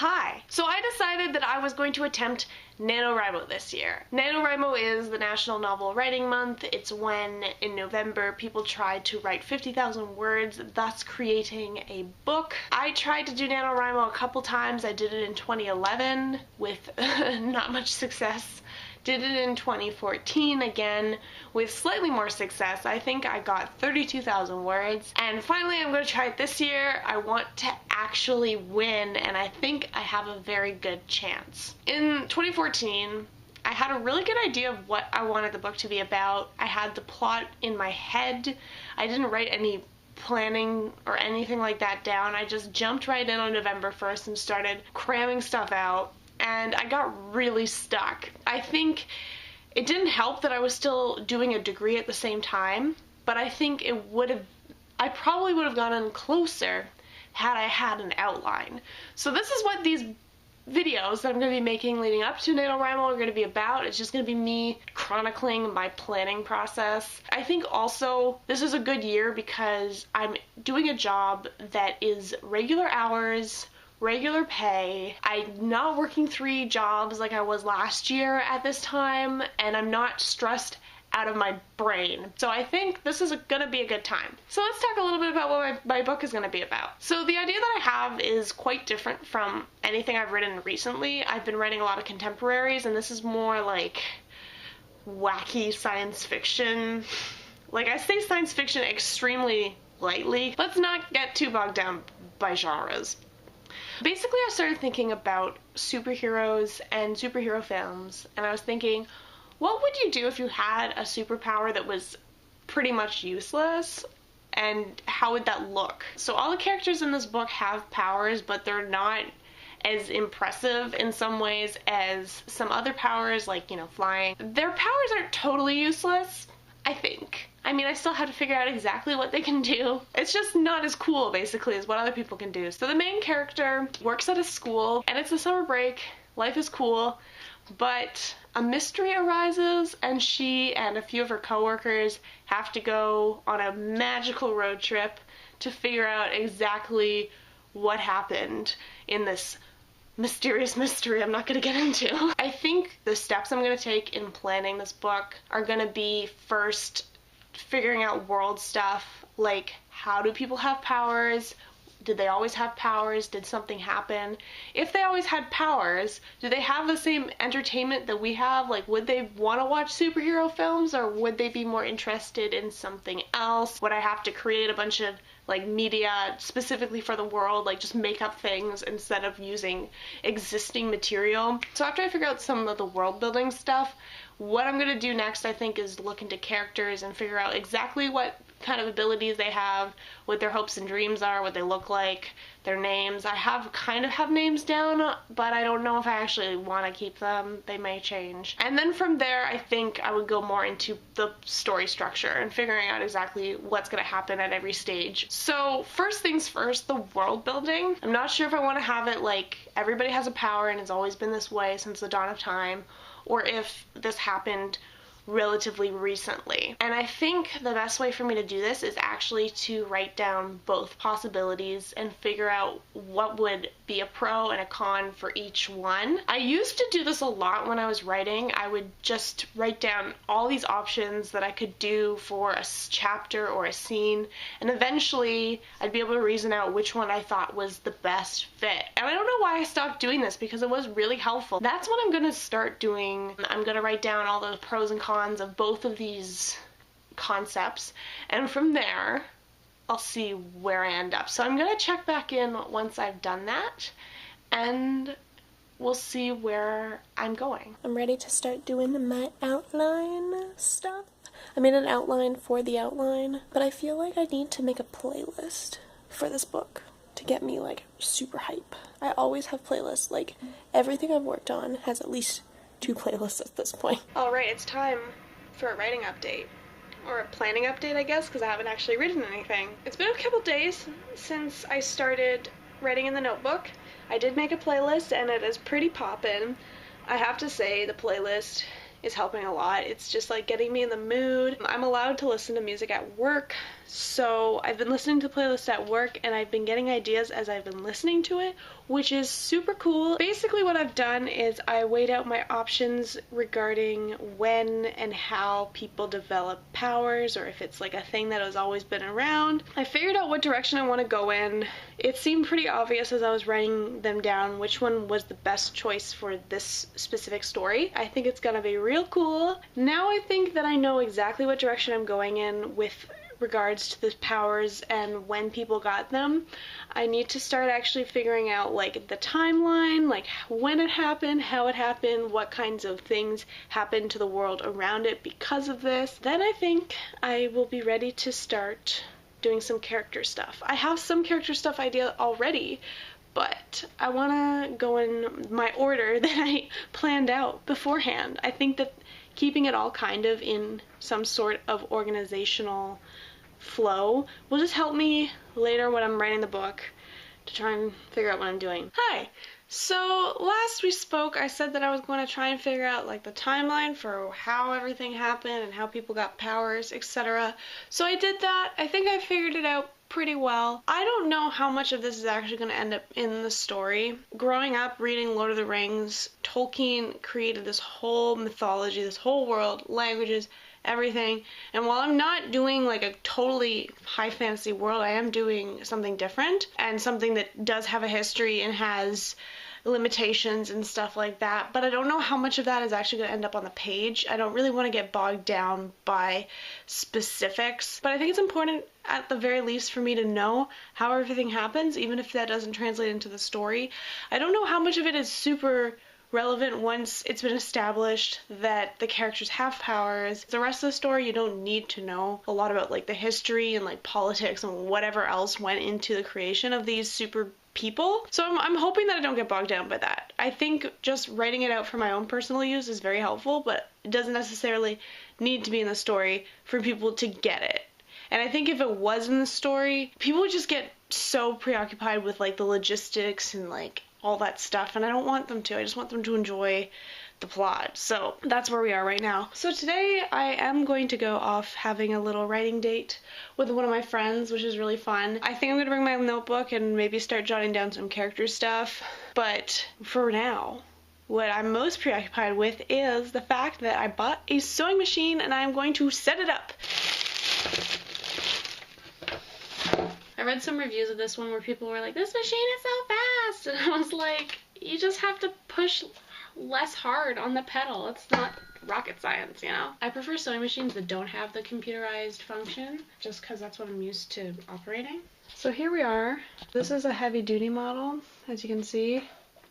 Hi! So I decided that I was going to attempt Nanowrimo this year. Nanowrimo is the National Novel Writing Month. It's when, in November, people try to write 50,000 words, thus creating a book. I tried to do Nanowrimo a couple times. I did it in 2011 with not much success. Did it in 2014 again with slightly more success. I think I got 32,000 words. And finally I'm going to try it this year. I want to actually win, and I think I have a very good chance. In 2014, I had a really good idea of what I wanted the book to be about. I had the plot in my head. I didn't write any planning or anything like that down. I just jumped right in on November 1st and started cramming stuff out. And I got really stuck. I think it didn't help that I was still doing a degree at the same time, but I think I probably would have gotten closer had I had an outline. So this is what these videos that I'm going to be making leading up to Nanowrimo are going to be about. It's just going to be me chronicling my planning process. I think also this is a good year because I'm doing a job that is regular hours, regular pay. I'm not working 3 jobs like I was last year at this time, and I'm not stressed out of my brain. So I think this is gonna be a good time. So let's talk a little bit about what my book is gonna be about. So the idea that I have is quite different from anything I've written recently. I've been writing a lot of contemporaries, and this is more like wacky science fiction. Like, I say science fiction extremely lightly. Let's not get too bogged down by genres. Basically, I started thinking about superheroes and superhero films, and I was thinking, what would you do if you had a superpower that was pretty much useless, and how would that look? So all the characters in this book have powers, but they're not as impressive in some ways as some other powers, like, you know, flying. Their powers aren't totally useless, I think. I mean, I still have to figure out exactly what they can do. It's just not as cool, basically, as what other people can do. So the main character works at a school, and it's the summer break. Life is cool, but a mystery arises, and she and a few of her coworkers have to go on a magical road trip to figure out exactly what happened in this mysterious mystery I'm not going to get into. I think the steps I'm going to take in planning this book are going to be, first, figuring out world stuff, like how do people have powers? Did they always have powers? Did something happen? If they always had powers, do they have the same entertainment that we have? Like, would they want to watch superhero films, or would they be more interested in something else? Would I have to create a bunch of like media specifically for the world, like just make up things instead of using existing material? So after I figure out some of the world building stuff, what I'm going to do next, I think, is look into characters and figure out exactly what kind of abilities they have, what their hopes and dreams are, what they look like, their names. I kind of have names down, but I don't know if I actually want to keep them. They may change. And then from there, I think I would go more into the story structure and figuring out exactly what's going to happen at every stage. So first things first, the world building. I'm not sure if I want to have it like everybody has a power and it's always been this way since the dawn of time, or if this happened relatively recently. And I think the best way for me to do this is actually to write down both possibilities and figure out what would be a pro and a con for each one. I used to do this a lot when I was writing. I would just write down all these options that I could do for a chapter or a scene, and eventually I'd be able to reason out which one I thought was the best fit. And I don't know why I stopped doing this, because it was really helpful. That's what I'm going to start doing. I'm going to write down all the pros and cons of both of these concepts, and from there I'll see where I end up. So I'm gonna check back in once I've done that, and we'll see where I'm going. I'm ready to start doing my outline stuff. I made an outline for the outline, but I feel like I need to make a playlist for this book to get me like super hype. I always have playlists. Like, everything I've worked on has at least 2 playlists at this point. Alright, it's time for a writing update. Or a planning update, I guess, because I haven't actually written anything. It's been a couple days since I started writing in the notebook. I did make a playlist, and it is pretty poppin'. I have to say, the playlist is helping a lot. It's just like getting me in the mood. I'm allowed to listen to music at work, So I've been listening to the playlist at work, and I've been getting ideas as I've been listening to it, which is super cool. Basically what I've done is I weighed out my options regarding when and how people develop powers, or if it's like a thing that has always been around. I figured out what direction I want to go in. It seemed pretty obvious as I was writing them down which one was the best choice for this specific story. I think it's gonna be real cool. Now I think that I know exactly what direction I'm going in with regards to the powers and when people got them. I need to start actually figuring out like the timeline, like when it happened, how it happened, what kinds of things happened to the world around it because of this. Then I think I will be ready to start doing some character stuff. I have some character stuff idea already, but I want to go in my order that I planned out beforehand. I think that keeping it all kind of in some sort of organizational flow will just help me later when I'm writing the book to try and figure out what I'm doing. Hi! So last we spoke, I said that I was going to try and figure out like the timeline for how everything happened and how people got powers, etc. So I did that. I think I figured it out pretty well. I don't know how much of this is actually going to end up in the story. Growing up reading Lord of the Rings, Tolkien created this whole mythology, this whole world, languages, everything, and while I'm not doing like a totally high fantasy world, I am doing something different and something that does have a history and has limitations and stuff like that, but I don't know how much of that is actually going to end up on the page. I don't really want to get bogged down by specifics, but I think it's important at the very least for me to know how everything happens, even if that doesn't translate into the story. I don't know how much of it is super relevant once it's been established that the characters have powers. The rest of the story, you don't need to know a lot about like the history and like politics and whatever else went into the creation of these super people. So I'm hoping that I don't get bogged down by that. I think just writing it out for my own personal use is very helpful, but it doesn't necessarily need to be in the story for people to get it. And I think if it was in the story, people would just get so preoccupied with like the logistics and like all that stuff, and I don't want them to. I just want them to enjoy the plot. So that's where we are right now. So today I am going to go off having a little writing date with one of my friends, which is really fun. I think I'm going to bring my notebook and maybe start jotting down some character stuff. But for now, what I'm most preoccupied with is the fact that I bought a sewing machine and I'm going to set it up. I read some reviews of this one where people were like, this machine is so fast, and I was like, you just have to push less hard on the pedal. It's not rocket science, you know? I prefer sewing machines that don't have the computerized function, just because that's what I'm used to operating. So here we are. This is a heavy duty model, as you can see.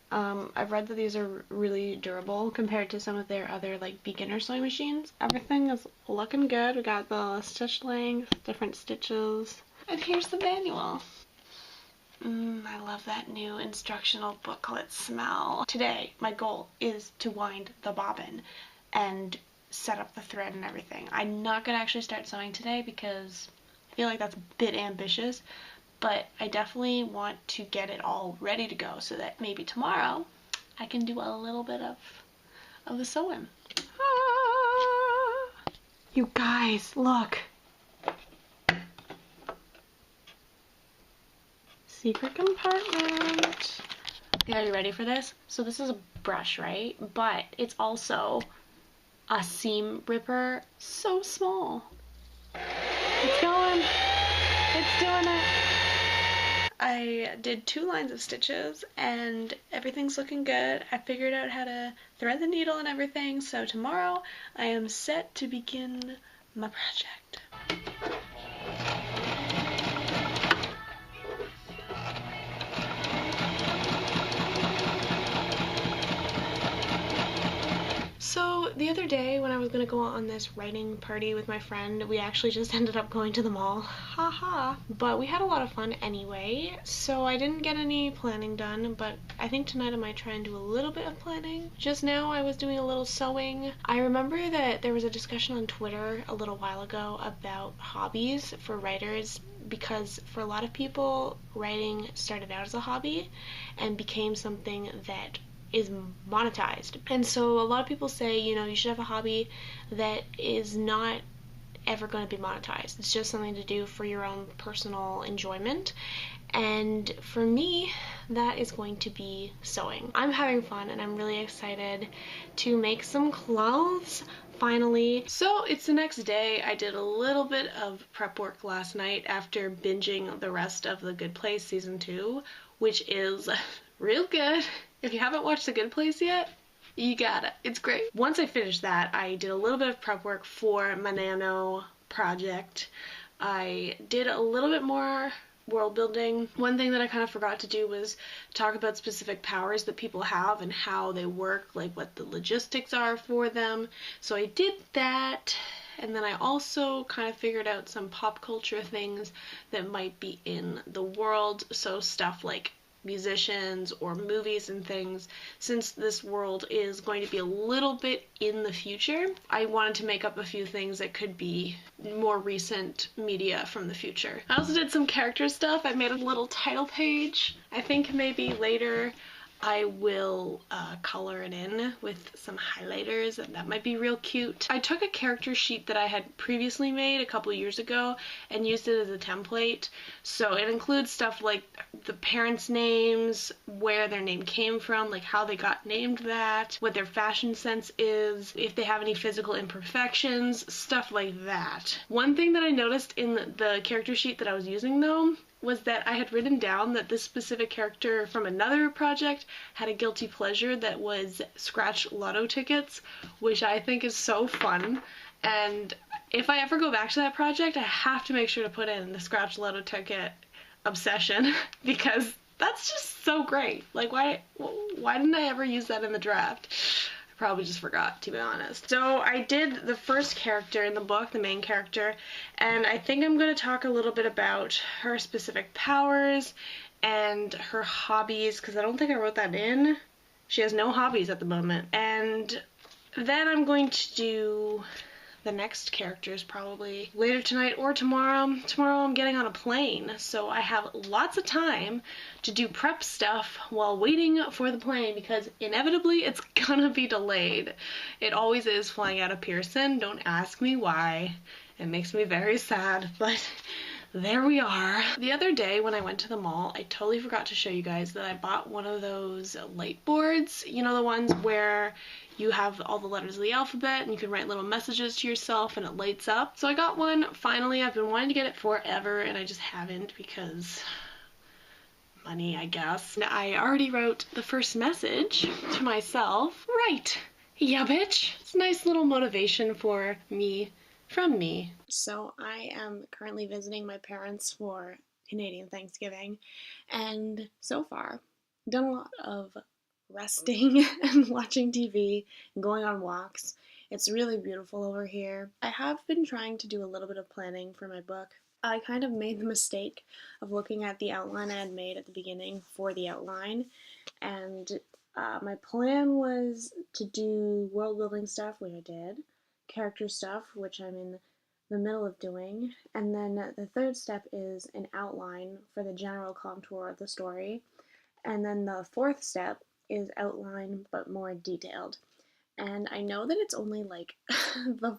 I've read that these are really durable compared to some of their other like beginner sewing machines. Everything is looking good. We got the stitch length, different stitches. And here's the manual. I love that new instructional booklet smell. Today, my goal is to wind the bobbin and set up the thread and everything. I'm not going to actually start sewing today because I feel like that's a bit ambitious, but I definitely want to get it all ready to go so that maybe tomorrow I can do a little bit of the sewing. Ah! You guys, look. Secret compartment. Are you ready for this? So this is a brush, right? But it's also a seam ripper. So small. It's going. It's doing it. I did 2 lines of stitches and everything's looking good. I figured out how to thread the needle and everything. So tomorrow I am set to begin my project. So the other day when I was going to go on this writing party with my friend, we actually just ended up going to the mall. Haha. But we had a lot of fun anyway, so I didn't get any planning done, but I think tonight I might try and do a little bit of planning. Just now I was doing a little sewing. I remember that there was a discussion on Twitter a little while ago about hobbies for writers, because for a lot of people, writing started out as a hobby and became something that is monetized. And so a lot of people say, you know, you should have a hobby that is not ever going to be monetized. It's just something to do for your own personal enjoyment. And for me, that is going to be sewing. I'm having fun and I'm really excited to make some clothes finally. So it's the next day. I did a little bit of prep work last night after binging the rest of The Good Place season 2, which is real good. If you haven't watched The Good Place yet, you gotta. It's great. Once I finished that, I did a little bit of prep work for my Nano project. I did a little bit more world building. One thing that I kind of forgot to do was talk about specific powers that people have and how they work, like what the logistics are for them. So I did that, and then I also kind of figured out some pop culture things that might be in the world, so stuff like musicians or movies and things. Since this world is going to be a little bit in the future, I wanted to make up a few things that could be more recent media from the future. I also did some character stuff. I made a little title page. I think maybe later I will color it in with some highlighters, and that might be real cute. I took a character sheet that I had previously made a couple years ago and used it as a template. So it includes stuff like the parents' names, where their name came from, like how they got named that, what their fashion sense is, if they have any physical imperfections, stuff like that. One thing that I noticed in the character sheet that I was using though was that I had written down that this specific character from another project had a guilty pleasure that was scratch lotto tickets, which I think is so fun. And if I ever go back to that project, I have to make sure to put in the scratch lotto ticket obsession because that's just so great. Like, why didn't I ever use that in the draft? Probably just forgot, to be honest. So I did the first character in the book, the main character, and I think I'm going to talk a little bit about her specific powers and her hobbies, because I don't think I wrote that in. She has no hobbies at the moment. And then I'm going to do the next characters probably later tonight or tomorrow. Tomorrow I'm getting on a plane, so I have lots of time to do prep stuff while waiting for the plane, because inevitably it's gonna be delayed. It always is flying out of Pearson. Don't ask me why. It makes me very sad, but there we are. The other day when I went to the mall, I totally forgot to show you guys that I bought one of those light boards. You know, the ones where you have all the letters of the alphabet and you can write little messages to yourself and it lights up. So I got one finally. I've been wanting to get it forever and I just haven't because money, I guess. I already wrote the first message to myself. Right. Yeah, bitch. It's a nice little motivation for me. From me. So I am currently visiting my parents for Canadian Thanksgiving, and so far I've done a lot of resting and watching TV and going on walks. It's really beautiful over here. I have been trying to do a little bit of planning for my book. I kind of made the mistake of looking at the outline I had made at the beginning for the outline, and my plan was to do world building stuff, which I did, character stuff, which I'm in the middle of doing, and then the third step is an outline for the general contour of the story, and then the fourth step is outline but more detailed. And I know that it's only like the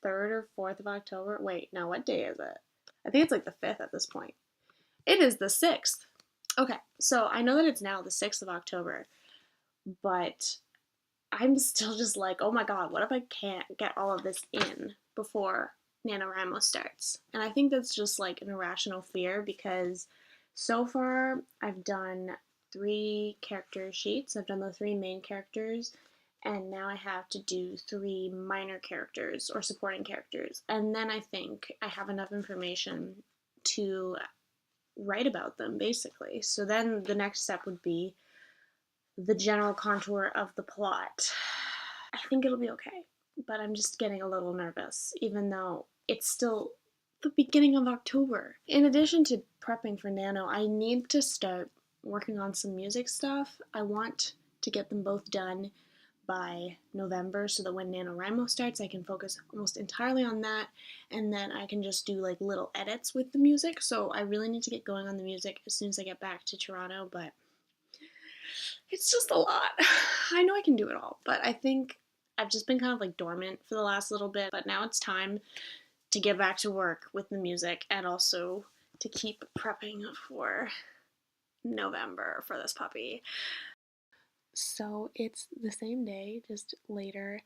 3rd or 4th of October. Wait, no, what day is it? I think it's like the 5th at this point. It is the 6th. Okay, so I know that it's now the 6th of October, but I'm still just like, oh my god, what if I can't get all of this in before Nanowrimo starts? And I think that's just like an irrational fear, because so far I've done 3 character sheets. I've done the 3 main characters, and now I have to do 3 minor characters or supporting characters. And then I think I have enough information to write about them, basically. So then the next step would be the general contour of the plot. I think it'll be okay, but I'm just getting a little nervous, even though it's still the beginning of October. In addition to prepping for Nano, I need to start working on some music stuff. I want to get them both done by November so that when Nanowrimo starts, I can focus almost entirely on that, and then I can just do like little edits with the music. So I really need to get going on the music as soon as I get back to Toronto, but it's just a lot. I know I can do it all, but I think I've just been kind of like dormant for the last little bit, but now it's time to get back to work with the music and also to keep prepping for November for this puppy. So it's the same day, just later,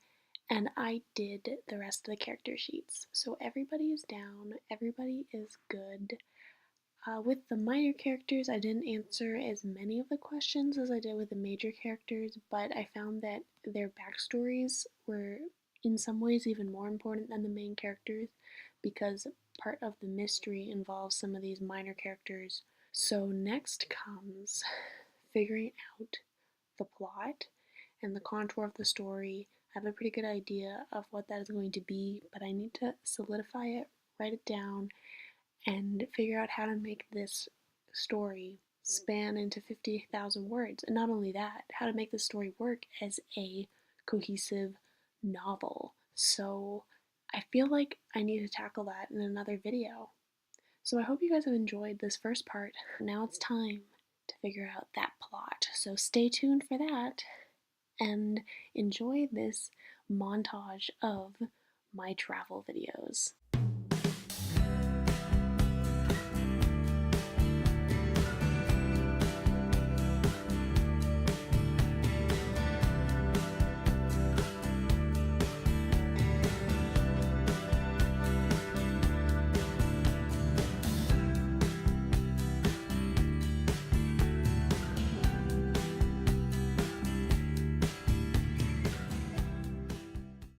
and I did the rest of the character sheets. So everybody is down, everybody is good. With the minor characters, I didn't answer as many of the questions as I did with the major characters, but I found that their backstories were in some ways even more important than the main characters because part of the mystery involves some of these minor characters. So next comes figuring out the plot and the contour of the story. I have a pretty good idea of what that is going to be, but I need to solidify it, write it down, and figure out how to make this story span into 50,000 words. And not only that, how to make the story work as a cohesive novel. So I feel like I need to tackle that in another video. So I hope you guys have enjoyed this first part. Now it's time to figure out that plot. So stay tuned for that and enjoy this montage of my travel videos.